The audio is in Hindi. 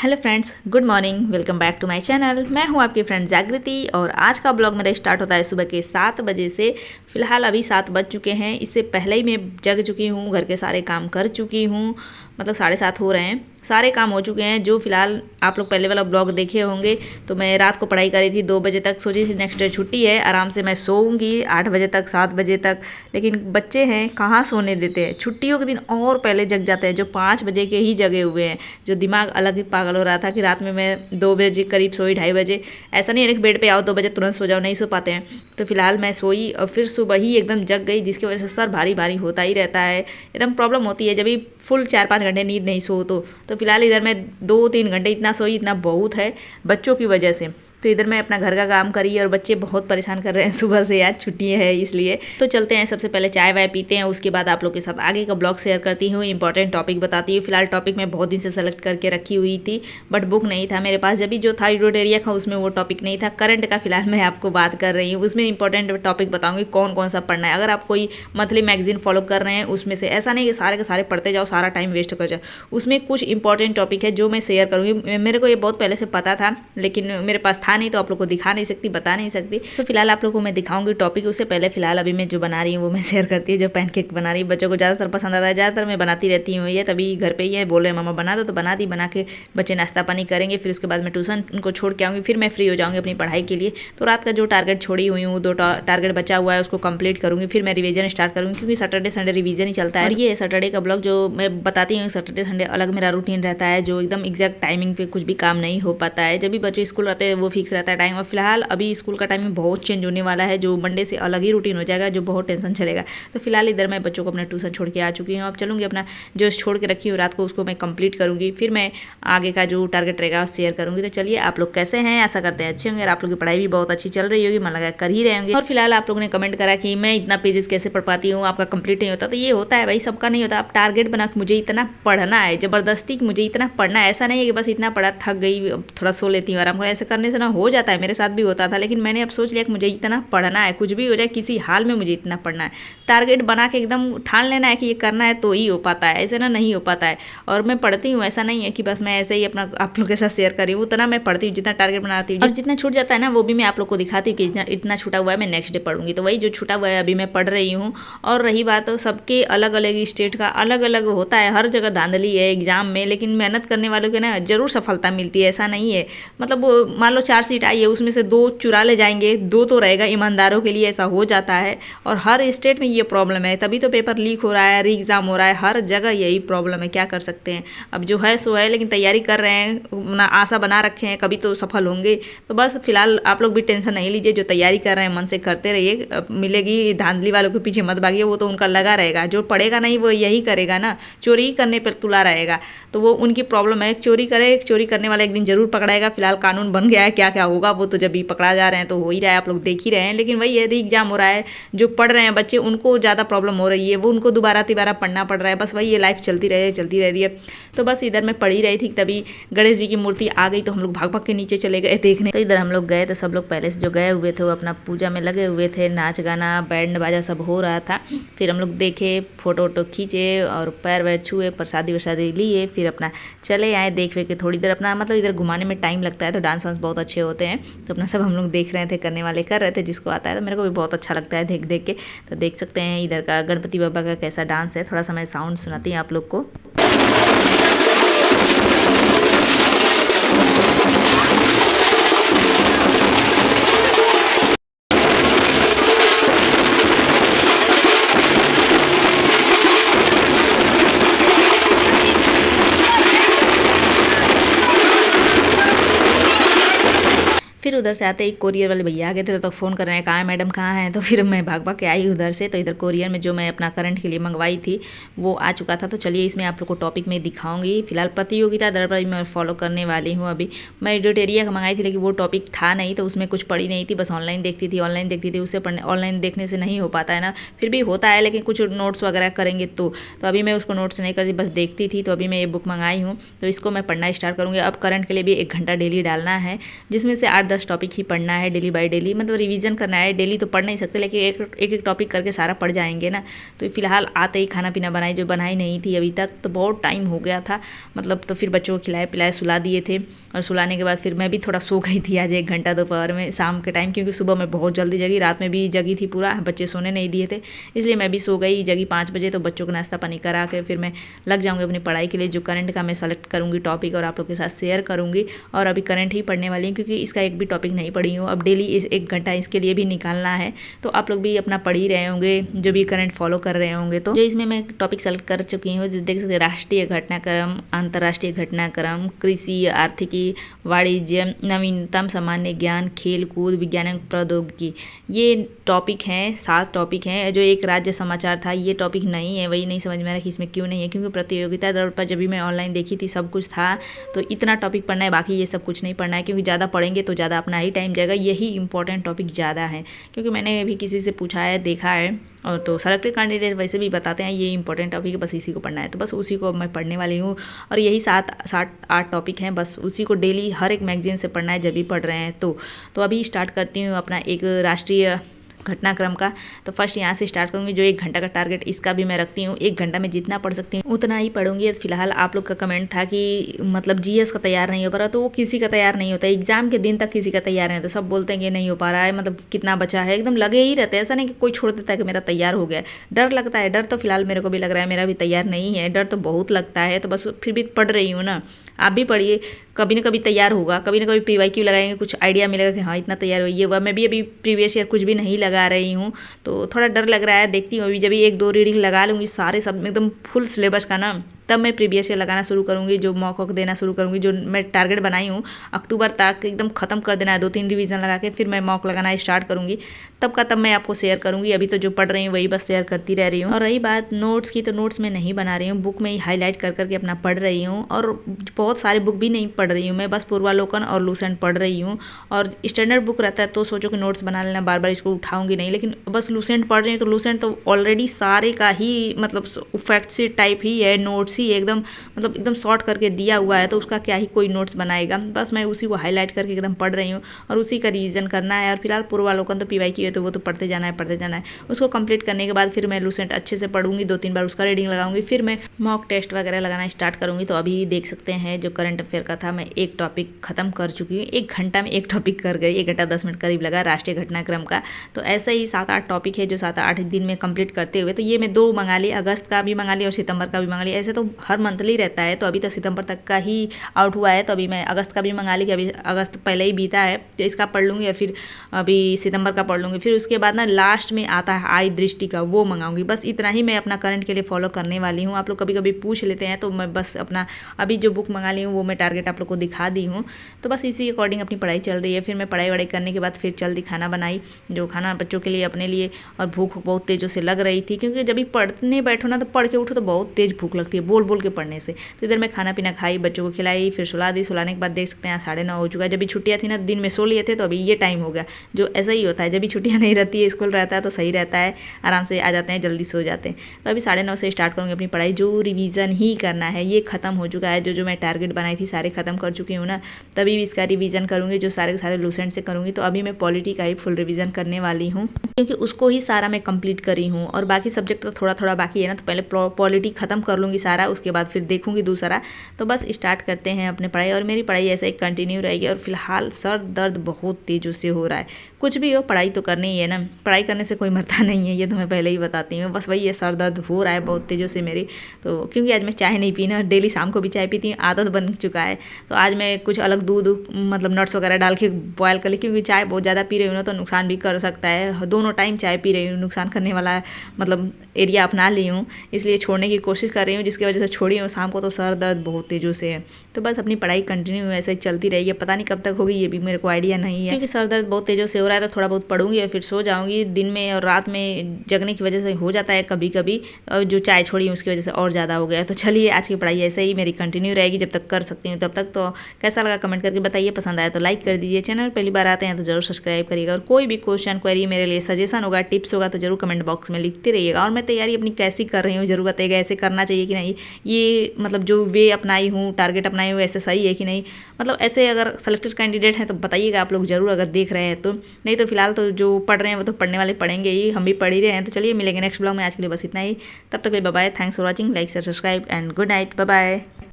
Hello friends, good morning. Welcome back to my channel. मैं हूं आपकी फ्रेंड जागृति और आज का ब्लॉग मेरा स्टार्ट होता है सुबह के 7 बजे से। फ़िलहाल अभी 7 बज चुके हैं। इससे पहले ही मैं जग चुकी हूं, घर के सारे काम कर चुकी हूं। मतलब 7:30 हो रहे हैं, सारे काम हो चुके हैं। जो फ़िलहाल आप लोग पहले वाला ब्लॉग देखे होंगे तो मैं रात को पढ़ाई करी थी 2 बजे तक। सोची थी नेक्स्ट डे छुट्टी है, आराम से मैं सोऊंगी 8 बजे तक 7 बजे तक। लेकिन बच्चे हैं, कहाँ सोने देते हैं। छुट्टियों के दिन और पहले जग जाते हैं, जो 5 बजे के ही जगे हुए हैं। जो दिमाग अलग ही पागल हो रहा था कि रात में मैं 2 बजे करीब सोई, 2:30 बजे। ऐसा नहीं है कि बेड पे आओ 2 बजे तुरंत सो जाओ, नहीं सो पाते हैं। तो फिलहाल मैं सोई और फिर सुबह ही एकदम जग गई, जिसकी वजह से सर भारी भारी होता ही रहता है। एकदम प्रॉब्लम होती है जब भी फुल 4-5 घंटे नींद नहीं सो तो फिलहाल इधर मैं 2-3 घंटे इतना सोई, इतना बहुत है बच्चों की वजह से। तो इधर मैं अपना घर का काम करी और बच्चे बहुत परेशान कर रहे हैं सुबह से, यार छुट्टी है इसलिए। तो चलते हैं, सबसे पहले चाय वाय पीते हैं, उसके बाद आप लोग के साथ आगे का ब्लॉग शेयर करती हूँ, इंपॉर्टेंट टॉपिक बताती हूँ। फिलहाल टॉपिक मैं बहुत दिन से सेलेक्ट करके रखी हुई थी, बट बुक नहीं था मेरे पास। जब भी जो था एडिटोरिया का, उसमें वो टॉपिक नहीं था। करंट का फिलहाल मैं आपको बात कर रही हूँ, उसमें इंपॉर्टेंट टॉपिक बताऊँगी कौन कौन सा पढ़ना है। अगर आप कोई मंथली मैगजीन फॉलो कर रहे हैं, उसमें से ऐसा नहीं कि सारे के सारे पढ़ते जाओ, सारा टाइम वेस्ट कर जाओ। उसमें कुछ इंपॉर्टेंट टॉपिक है जो मैं शेयर करूँगी। मेरे को ये बहुत पहले से पता था, लेकिन मेरे पास था नहीं, तो आप लोग को दिखा नहीं सकती, बता नहीं सकती। तो फिलहाल आप लोगों को मैं दिखाऊंगी टॉपिक। उससे पहले फिलहाल अभी मैं जो बना रही हूँ वो मैं शेयर करती हूँ। जो पैनकेक बना रही हूँ, बच्चों को ज़्यादातर पसंद आता है, ज़्यादातर मैं बनाती रहती हूँ। ये तभी घर पे ही है, बोल रहे मामा बना दो, तो बना दी। बना के बच्चे नाश्ता पानी करेंगे, फिर उसके बाद मैं ट्यूशन उनको छोड़ के आऊँगी, फिर मैं फ्री हो जाऊँगी अपनी पढ़ाई के लिए। तो रात का जो टारगेट छोड़ी हुई हूँ, 2 टारगेट बचा हुआ है, उसको कंप्लीट करूँगी। फिर मैं रिवीजन स्टार्ट करूँगी, क्योंकि सैटरडे संडे रिवीजन ही चलता है। और ये सैटरडे का ब्लॉग जो मैं बताती हूँ, सैटरडे संडे अलग मेरा रूटीन रहता है, जो एकदम एग्जैक्ट टाइमिंग पे कुछ भी काम नहीं हो पाता है। जब भी बच्चे स्कूल रहते हैं वो फिक्स रहता है टाइम। और फिलहाल अभी स्कूल का टाइमिंग बहुत चेंज होने वाला है, जो मंडे से अलग ही रूटीन हो जाएगा, जो बहुत टेंशन चलेगा। तो फिलहाल इधर मैं बच्चों को अपना ट्यूशन छोड़ के आ चुकी हूँ। अब चलूँगी अपना जो छोड़ के रखी हूँ रात को, उसको मैं कंप्लीट करूँगी। फिर मैं आगे का जो टारगेट रहेगा शेयर करूँगी। तो चलिए, आप लोग कैसे हैं, आशा करते हैं अच्छे होंगे। और आप लोग की पढ़ाई भी बहुत अच्छी चल रही होगी, मन लगा कर ही रहे होंगे। और फिलहाल आप लोगों ने कमेंट करा कि मैं इतना पेजेस कैसे पढ़ पाती हूँ, आपका कंप्लीट नहीं होता। तो ये होता है भाई, सबका नहीं होता। आप टारगेट बना के मुझे इतना पढ़ना है, ज़बरदस्ती कि मुझे इतना पढ़ना है। ऐसा नहीं है कि बस इतना पढ़ा, थक गई, थोड़ा सो लेती हूँ आराम को। ऐसे करने से ना हो जाता है, मेरे साथ भी होता था। लेकिन मैंने अब सोच लिया कि मुझे इतना पढ़ना है, कुछ भी हो जाए, किसी हाल में मुझे इतना पढ़ना है। टारगेट बना के एकदम ठान लेना है कि ये करना है तो ही हो पाता है, ऐसे ना नहीं हो पाता है। और मैं पढ़ती हूँ, ऐसा नहीं है कि बस मैं ऐसे ही अपना आप लोग के साथ शेयर करी हूँ। उतना मैं पढ़ती हूँ जितना टारगेट बनाती हूँ। और जितना छूट जाता है ना, वो भी मैं आप लोग को दिखाती हूँ कि इतना छूटा हुआ है, मैं नेक्स्ट डे पढ़ूंगी। तो वही जो छूटा हुआ है अभी मैं पढ़ रही हूँ। और रही बात सबके अलग अलग स्टेट का अलग अलग होता है, हर जगह धांधली है एग्जाम में। लेकिन मेहनत करने वालों के ना जरूर सफलता मिलती है, ऐसा नहीं है। मतलब वो मान लो 4 सीट आई है, उसमें से 2 चुरा ले जाएंगे, 2 तो रहेगा। ईमानदारों के लिए ऐसा हो जाता है, और हर स्टेट में ये प्रॉब्लम है। तभी तो पेपर लीक हो रहा है, री एग्ज़ाम हो रहा है, हर जगह यही प्रॉब्लम है। क्या कर सकते हैं, अब जो है सो है। लेकिन तैयारी कर रहे हैं ना, आशा बना रखे हैं, कभी तो सफल होंगे। तो बस फिलहाल आप लोग भी टेंशन नहीं लीजिए, जो तैयारी कर रहे हैं मन से करते रहिए, मिलेगी। धांधली वालों के पीछे मत भागिए, वो तो उनका लगा रहेगा। जो पढ़ेगा नहीं वो यही करेगा ना, चोरी करने पर तुला रहेगा। तो वो उनकी प्रॉब्लम है, चोरी करे, चोरी करने वाला एक दिन जरूर पकड़ाएगा। फिलहाल कानून बन गया है, क्या क्या होगा वो तो जब भी पकड़ा जा रहे हैं तो हो ही रहा है, आप लोग देख ही रहे हैं। लेकिन वही है, री एग्जाम हो रहा है, जो पढ़ रहे हैं बच्चे उनको ज़्यादा प्रॉब्लम हो रही है, वो उनको दोबारा तिबारा पढ़ना पड़ रहा है। बस वही ये लाइफ चलती रह रही है। तो बस इधर मैं पढ़ी रही थी, तभी गणेश जी की मूर्ति आ गई, तो हम लोग भाग भाग के नीचे चले गए देखने। तो इधर हम लोग गए तो सब लोग पहले से जो गए हुए थे वो अपना पूजा में लगे हुए थे, नाच गाना बैंड बाजा सब हो रहा था। फिर हम लोग देखे, फोटो वोटो खींचे और पैर वैर छुए, प्रसादी वरसादी लिए, फिर अपना चले आए। देख के थोड़ी देर अपना, मतलब इधर घुमाने में टाइम लगता है, तो डांस वांस बहुत अच्छे होते हैं। तो अपना सब हम लोग देख रहे थे, करने वाले कर रहे थे, जिसको आता है। तो मेरे को भी बहुत अच्छा लगता है देख देख के। तो देख सकते हैं इधर का गणपति बाबा का कैसा डांस है। थोड़ा सा मैं साउंड सुनाती हूँ आप लोग को। फिर उधर से आते ही कोरियर वाले भैया आ गए थे, तो फ़ोन कर रहे हैं, कहाँ है मैडम, कहाँ है। तो फिर मैं भाग भाग के आई उधर से। तो इधर कोरियर में जो मैं अपना करंट के लिए मंगवाई थी वो आ चुका था। तो चलिए, इसमें आप लोग को टॉपिक में दिखाऊंगी। फिलहाल प्रतियोगिता दर पर मैं फॉलो करने वाली हूँ। अभी मैं एडिटोरिया का मंगाई थी, लेकिन वो टॉपिक था नहीं, तो उसमें कुछ पढ़ी नहीं थी, बस ऑनलाइन देखती थी। उससे पढ़ने, ऑनलाइन देखने से नहीं हो पाता है ना, फिर भी होता है, लेकिन कुछ नोट्स वगैरह करेंगे तो अभी मैं उसको नोट्स नहीं करती, बस देखती थी। तो अभी मैं ये बुक मंगाई हूँ, तो इसको मैं पढ़ना स्टार्ट करूँगी। अब करंट के लिए भी 1 घंटा डेली डालना है, जिसमें से 8-10 10 टॉपिक ही पढ़ना है डेली बाय डेली, मतलब रिवीजन करना है। डेली तो पढ़ नहीं सकते, लेकिन एक टॉपिक करके सारा पढ़ जाएंगे ना। तो फिलहाल आते ही खाना पीना बनाई, जो बनाई नहीं थी अभी तक, तो बहुत टाइम हो गया था मतलब। तो फिर बच्चों को खिलाए पिलाए सुला दिए थे, और सुलाने के बाद फिर मैं भी थोड़ा सो गई थी आज 1 घंटा दोपहर में, शाम के टाइम, क्योंकि सुबह मैं बहुत जल्दी जगी, रात में भी जगी थी पूरा, बच्चे सोने नहीं दिए थे, इसलिए मैं भी सो गई, जगी 5 बजे। तो बच्चों को नाश्ता पानी करा के फिर मैं लग जाऊँगी अपनी पढ़ाई के लिए। जो करंट का मैं सेलेक्ट करूँगी टॉपिक और आप लोग के साथ शेयर करूँगी, और अभी करंट ही पढ़ने वाली हूँ, क्योंकि इसका एक भी टॉपिक नहीं पढ़ी हूँ। अब डेली 1 घंटा इसके लिए भी निकालना है, तो आप लोग भी अपना पढ़ ही रहे होंगे जो भी करंट फॉलो कर रहे होंगे। तो जो इसमें मैं टॉपिक सेलेक्ट कर चुकी हूँ, जो देख सकते, राष्ट्रीय घटनाक्रम, अंतर्राष्ट्रीय घटनाक्रम, कृषि, आर्थिकी, वाणिज्य, नवीनतम सामान्य ज्ञान, खेल कूद, विज्ञान प्रौद्योगिकी, ये टॉपिक हैं, 7 टॉपिक हैं। जो एक राज्य समाचार था, ये टॉपिक नहीं है, वही नहीं समझ में आ रहा कि इसमें क्यों नहीं है, क्योंकि प्रतियोगिता दौड़ पर जब भी मैं ऑनलाइन देखी थी सब कुछ था। तो इतना टॉपिक पढ़ना है, बाकी ये सब कुछ नहीं पढ़ना है, क्योंकि ज़्यादा पढ़ेंगे तो ज़्यादा अपना ही टाइम जाएगा। यही इंपॉर्टेंट टॉपिक ज़्यादा है, क्योंकि मैंने भी किसी से पूछा है, देखा है, और तो सेलेक्टेड कैंडिडेट वैसे भी बताते हैं ये इंपॉर्टेंट टॉपिक है, बस इसी को पढ़ना है। तो बस उसी को मैं पढ़ने वाली हूँ, और यही 7-8 टॉपिक हैं, बस उसी को डेली हर एक मैगजीन से पढ़ना है जब भी पढ़ रहे हैं। तो अभी स्टार्ट करती हूँ अपना एक राष्ट्रीय घटनाक्रम का। तो फर्स्ट यहाँ से स्टार्ट करूँगी। जो 1 घंटा का टारगेट इसका भी मैं रखती हूँ, 1 घंटा में जितना पढ़ सकती हूँ उतना ही पढ़ूंगी। फिलहाल आप लोग का कमेंट था कि मतलब जीएस का तैयार नहीं हो पा रहा, तो वो किसी का तैयार नहीं होता, एग्जाम के दिन तक किसी का तैयार नहीं होता। सब बोलते हैं कि नहीं हो पा रहा है, मतलब कितना बचा है, एकदम लगे ही रहते हैं, ऐसा नहीं कि कोई छोड़ देता है कि मेरा तैयार हो गया। डर लगता है, डर तो फिलहाल मेरे को भी लग रहा है, मेरा भी तैयार नहीं है, डर तो बहुत लगता है। तो बस फिर भी पढ़ रही हूँ ना, आप भी पढ़िए, कभी ना कभी तैयार होगा, कभी ना कभी PYQ लगाएंगे, कुछ आइडिया मिलेगा कि हाँ इतना तैयार हुई है। वह मैं भी अभी प्रीवियस ईयर कुछ भी नहीं लगा रही हूँ, तो थोड़ा डर लग रहा है। देखती हूँ अभी जब 1-2 रीडिंग लगा लूँगी सारे सब एकदम फुल सिलेबस का ना, तब मैं प्रीवियस ईयर लगाना शुरू करूँगी, जो मॉक वॉक देना शुरू करूँगी। जो मैं टारगेट बनाई हूँ अक्टूबर तक एकदम ख़त्म कर देना है, 2-3 रिवीजन लगा के फिर मैं मॉक लगाना स्टार्ट करूँगी। तब का तब मैं आपको शेयर करूँगी। अभी तो जो पढ़ रही हूँ वही बस शेयर करती रह रही हूँ। और रही बात नोट्स की, तो नोट्स मैं नहीं बना रही हूँ, बुक में ही हाईलाइट कर करके अपना पढ़ रही हूँ। और बहुत सारे बुक भी नहीं पढ़ रही हूँ मैं, बस पूर्वालोकन और लूसेंट पढ़ रही हूँ। और स्टैंडर्ड बुक रहता है तो सोचो कि नोट्स बना लेना, बार बार इसको उठाऊंगी नहीं, लेकिन बस लूसेंट पढ़ रही हूँ। तो लूसेंट तो ऑलरेडी सारे का ही मतलब फैक्ट से टाइप ही है, नोट्स ही एकदम मतलब एकदम शॉर्ट करके दिया हुआ है, तो उसका क्या ही कोई नोट्स बनाएगा। बस मैं उसी को हाईलाइट करके एकदम पढ़ रही हूँ, और उसी का रिवीजन करना है। और फिलहाल पूर्वालोकन तो PYQ है, तो वो तो पढ़ते जाना है। उसको कंप्लीट करने के बाद फिर मैं लूसेंट अच्छे से पढ़ूंगी, 2-3 बार उसका रीडिंग लगाऊंगी, फिर मैं मॉक टेस्ट वगैरह लगाना स्टार्ट करूंगी। तो अभी देख सकते हैं जो करंट अफेयर का था, मैं एक टॉपिक खत्म कर चुकी हूँ, 1 घंटा में एक टॉपिक कर गई, 1 घंटा 10 मिनट करीब लगा राष्ट्रीय घटनाक्रम का। तो ऐसा ही 7-8 टॉपिक है जो 7-8 दिन में कंप्लीट करते हुए, तो ये मैं 2 मंगा ली, अगस्त का भी मंगा ली और सितंबर का भी मंगा ली। ऐसे तो हर मंथली रहता है, तो अभी तो सितंबर तक का ही आउट हुआ है, तो अभी मैं अगस्त का भी मंगा ली कि अभी अगस्त पहले ही बीता है, तो इसका पढ़ लूँगी, या फिर अभी सितंबर का पढ़ लूँगी। फिर उसके बाद ना लास्ट में आता है आई दृष्टि का, वो मंगाऊंगी। बस इतना ही मैं अपना करंट के लिए फॉलो करने वाली हूँ। आप लोग कभी कभी पूछ लेते हैं, तो मैं बस अपना अभी जो बुक मंगा ली हूँ वो मैं टारगेट आप लोग को दिखा दी हूँ। तो बस इसी अकॉर्डिंग अपनी पढ़ाई चल रही है। फिर मैं पढ़ाई वढ़ाई करने के बाद फिर जल्दी खाना बनाई, जो खाना बच्चों के लिए, अपने लिए। और भूख बहुत तेज़ों से लग रही थी, क्योंकि जब भी पढ़ने बैठो ना, तो पढ़ के उठो तो बहुत तेज़ भूख लगती है बोल बोल के पढ़ने से। तो इधर मैं खाना पीना खाई, बच्चों को खिलाई, फिर सुला दी। सुलाने के बाद देख सकते हैं 9:30 हो चुका है। जब भी छुट्टियाँ थी ना, दिन में सो लिए थे, तो अभी ये टाइम हो गया। जो ऐसा ही होता है, जब भी छुट्टियाँ नहीं रहती है, स्कूल रहता है, तो सही रहता है, आराम से आ जाते हैं, जल्दी सो जाते हैं। तो अभी 9:30 से स्टार्ट करूँगी अपनी पढ़ाई। जो रिवीजन ही करना है ये खत्म हो चुका है, जो मैं टारगेट बनाई थी सारे खत्म कर चुकी हूँ ना। तभी भी इसका रिवीजन करूँगी, जो सारे के सारे लूसेंट से करूँगी। तो अभी मैं पॉलिटी का ही फुल रिवीजन करने वाली हूँ, क्योंकि उसको ही सारा मैं कंप्लीट करी हूँ, और बाकी सब्जेक्ट तो थोड़ा थोड़ा बाकी है ना। तो पहले पॉलिटी खत्म कर लूँगी सारा, उसके बाद फिर देखूँगी दूसरा। तो बस स्टार्ट करते हैं अपने पढ़ाई, और मेरी पढ़ाई ऐसे ही कंटिन्यू रहेगी। और फिलहाल सर दर्द बहुत तेज़ों से हो रहा है। कुछ भी हो, पढ़ाई तो करनी ही है ना, पढ़ाई करने से कोई मरता नहीं है, ये तो मैं पहले ही बताती हूँ। बस वही ये सर दर्द हो रहा है बहुत तेज़ों से मेरी। तो क्योंकि आज मैं चाय नहीं पीना, डेली शाम को भी चाय पीती हूँ, आदत बन चुका है। तो आज मैं कुछ अलग दूध मतलब नट्स वगैरह डाल के बॉयल कर ली, क्योंकि चाय बहुत ज़्यादा पी रही हूँ ना, तो नुकसान भी कर सकता है। दोनों टाइम चाय पी रही हूँ, नुकसान करने वाला मतलब एरिया अपना ली हूँ, इसलिए छोड़ने की कोशिश कर रही हूँ, जिसकी वजह से छोड़ी हूँ शाम को। तो सर दर्द बहुत तेज़ों से है। तो बस अपनी पढ़ाई कंटिन्यू ऐसे ही चलती रहेगी, पता नहीं कब तक होगी, ये भी मेरे को आइडिया नहीं है, क्योंकि सर दर्द बहुत तेज़ों से हो रहा है। तो थोड़ा बहुत पढ़ूंगी और फिर सो जाऊंगी। दिन में और रात में जगने की वजह से हो जाता है कभी कभी, और जो चाय छोड़ी उसकी वजह से और ज़्यादा हो गया। तो चलिए आज की पढ़ाई ऐसे ही मेरी कंटिन्यू रहेगी जब तक कर सकती हूँ तब तक। तो कैसा लगा कमेंट करके बताइए, पसंद आया तो लाइक कर दीजिए, चैनल पहली बार आते हैं तो जरूर सब्सक्राइब करिएगा। और कोई भी क्वेश्चन क्वेरी मेरे लिए सजेशन होगा, टिप्स होगा, तो जरूर कमेंट बॉक्स में लिखते रहिएगा। और मैं तैयारी अपनी कैसी कर रही हूँ जरूर बताइएगा, ऐसे करना चाहिए कि नहीं, ये मतलब जो वे अपनाई हूँ, टारगेट अपनाई हूँ, ऐसे सही है कि नहीं। मतलब ऐसे अगर सेलेक्टेड कैंडिडेट हैं तो बताइएगा आप लोग ज़रूर, अगर देख रहे हैं तो। नहीं तो फिलहाल तो जो पढ़ रहे हैं वो तो पढ़ने वाले पढ़ेंगे ही, हम भी पढ़ ही रहे हैं। तो चलिए मिलेंगे नेक्स्ट ब्लॉग में, आज के लिए बस इतना ही। तब तक के लिए bye bye, thanks for watching, like share subscribe and good night, bye bye.